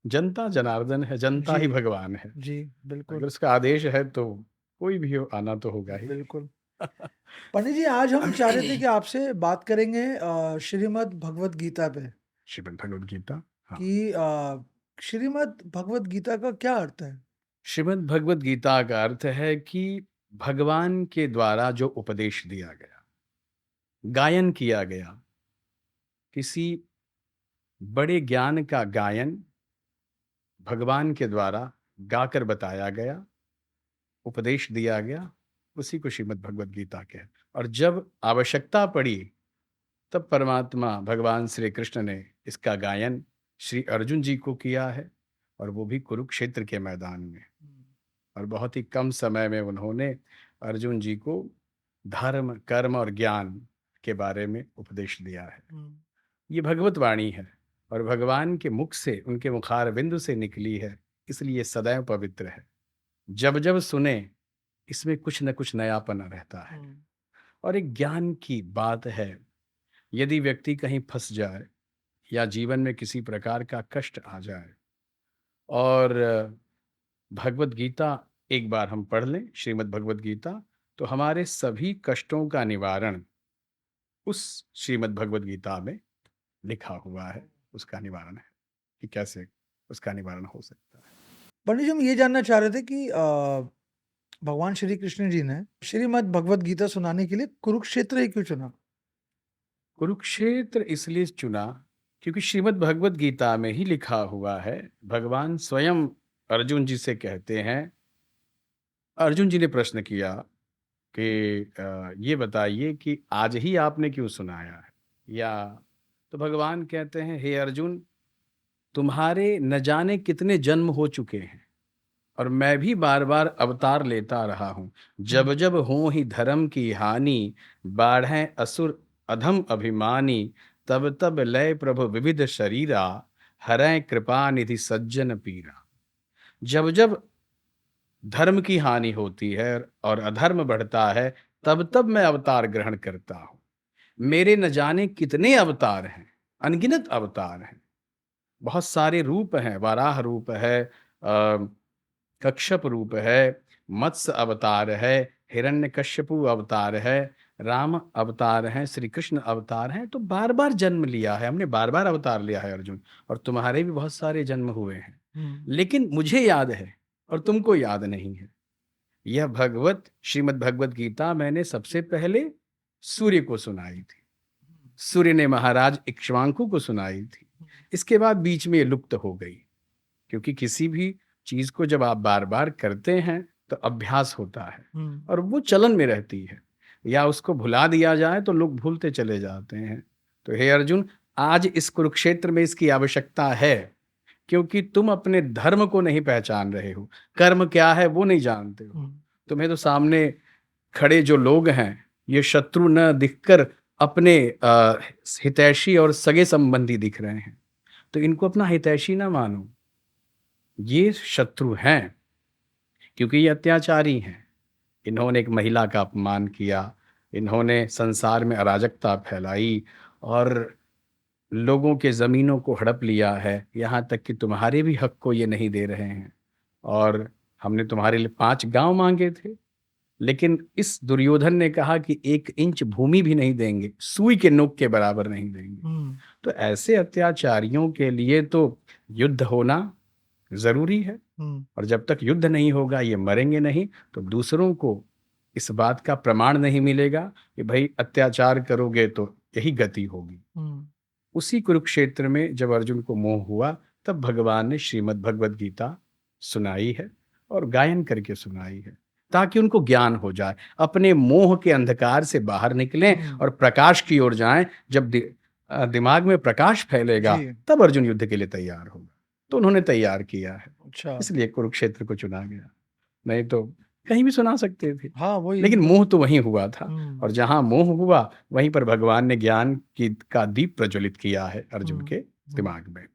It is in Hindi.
जनता जनार्दन है, जनता जी, ही भगवान है। जी, अगर बिल्कुल, उसका आदेश है तो कोई भी हो आना तो होगा ही। बिल्कुल। पंडित जी, आज हम चाह रहे थे कि आपसे बात करेंगे श्रीमद् भगवत गीता पे श्रीमद् भगवद गीता, हाँ। कि श्रीमद् भगवत गीता का क्या अर्थ है? श्रीमद् भगवद गीता का अर्थ है कि भगवान के द्वारा जो उपदेश दिया गया, गायन किया गया, किसी बड़े ज्ञान का गायन भगवान के द्वारा गाकर बताया गया, उपदेश दिया गया, उसी को श्रीमद् भगवद गीता कहते हैं। और जब आवश्यकता पड़ी, तब परमात्मा भगवान श्री कृष्ण ने इसका गायन श्री अर्जुन जी को किया है, और वो भी कुरुक्षेत्र के मैदान में। और बहुत ही कम समय में उन्होंने अर्जुन जी को धर्म, कर्म और ज्ञान के बारे में उपदेश दिया है। हुँ, ये भगवत वाणी है, और भगवान के मुख से, उनके मुखार बिंदु से निकली है, इसलिए ये सदैव पवित्र है। जब जब सुने, इसमें कुछ न कुछ नयापन रहता है। हुँ, और एक ज्ञान की बात है, यदि व्यक्ति कहीं फंस जाए या जीवन में किसी प्रकार का कष्ट आ जाए, और भगवत गीता एक बार हम पढ़ लें, श्रीमद् भगवत गीता, तो हमारे सभी कष्टों का निवारण उस श्रीमद् भगवत गीता में लिखा हुआ है। उसका निवारण है कि कैसे उसका निवारण हो सकता है। पंडित जी, हम ये जानना चाह रहे थे कि भगवान श्री कृष्ण जी ने श्रीमद् भगवत गीता सुनाने के लिए कुरुक्षेत्र ही क्यों चुना? कुरुक्षेत्र इसलिए चुना क्योंकि श्रीमद् भगवत गीता में ही लिखा हुआ है, भगवान स्वयं अर्जुन जी से कहते हैं। अर्जुन जी ने प्रश्न किया कि ये बताइए कि आज ही आपने क्यों सुनाया है, या तो भगवान कहते हैं, हे अर्जुन, तुम्हारे न जाने कितने जन्म हो चुके हैं, और मैं भी बार बार अवतार लेता रहा हूं। हुँ, जब जब हो ही धर्म की हानि, बाढ़ें असुर अधम अभिमानी, तब तब लय प्रभु विविध शरीरा, हरै कृपा निधि सज्जन पीरा। जब जब धर्म की हानि होती है और अधर्म बढ़ता है, तब तब मैं अवतार ग्रहण करता हूँ। मेरे न जाने कितने अवतार हैं, अनगिनत अवतार हैं, बहुत सारे रूप हैं। वाराह रूप है, कच्छप रूप है, मत्स्य अवतार है, हिरण्यकश्यपु अवतार है, राम अवतार हैं, श्री कृष्ण अवतार हैं। तो बार बार जन्म लिया है हमने, बार बार अवतार लिया है अर्जुन, और तुम्हारे भी बहुत सारे जन्म हुए हैं, हुँ, लेकिन मुझे याद है और तुमको याद नहीं है। यह भगवत श्रीमद् भगवत गीता मैंने सबसे पहले सूर्य को सुनाई थी, सूर्य ने महाराज इक्ष्वाकु को सुनाई थी। इसके बाद बीच में ये लुप्त हो गई, क्योंकि किसी भी चीज को जब आप बार बार करते हैं तो अभ्यास होता है, हुँ, और वो चलन में रहती है। या उसको भुला दिया जाए तो लोग भूलते चले जाते हैं। तो हे अर्जुन, आज इस कुरुक्षेत्र में इसकी आवश्यकता है, क्योंकि तुम अपने धर्म को नहीं पहचान रहे हो, कर्म क्या है वो नहीं जानते हो। हुँ, तुम्हें तो सामने खड़े जो लोग हैं, ये शत्रु न दिखकर अपने हितैषी और सगे संबंधी दिख रहे हैं, तो इनको अपना हितैषी ना मानो, ये शत्रु हैं, क्योंकि ये अत्याचारी हैं। इन्होंने एक महिला का अपमान किया, इन्होंने संसार में अराजकता फैलाई, और लोगों के ज़मीनों को हड़प लिया है, यहाँ तक कि तुम्हारे भी हक को ये नहीं दे रहे हैं। और हमने तुम्हारे लिए 5 गाँव माँगे थे, लेकिन इस दुर्योधन ने कहा कि 1 इंच भूमि भी नहीं देंगे, सुई के नोक के बराबर नहीं देंगे। हुँ, तो ऐसे अत्याचारियों के लिए तो युद्ध होना ज़रूरी है, हुँ, और जब तक युद्ध नहीं होगा, ये मरेंगे नहीं, तो दूसरों को इस बात का प्रमाण नहीं मिलेगा कि भई अत्याचार करोगे तो यही गति होगी। हुँ, उसी कुरुक्षेत्र में जब अर्जुन को मोह हुआ, तब भगवान ने श्रीमद् भगवद गीता सुनाई है, और गायन करके सुनाई है, ताकि उनको ज्ञान हो जाए, अपने मोह के अंधकार से बाहर निकलें हुँ, और प्रकाश की ओर जाएं। जब दिमाग में प्रकाश फैलेगा, जी, तब अर्जुन युद्ध के लिए तैयार होगा। तो उन्होंने तैयार किया है, अच्छा। इसलिए कुरुक्षेत्र को चुना गया। नहीं तो कहीं भी सुना सकते थे, हाँ, वही लेकिन मतलब मोह तो वहीं हुआ था, हुँ, और जहाँ मोह हुआ, वहीं पर भगवान ने ज्ञान की का दीप प्रज्वलित किया है अर्जुन हुँ, के हुँ। दिमाग में।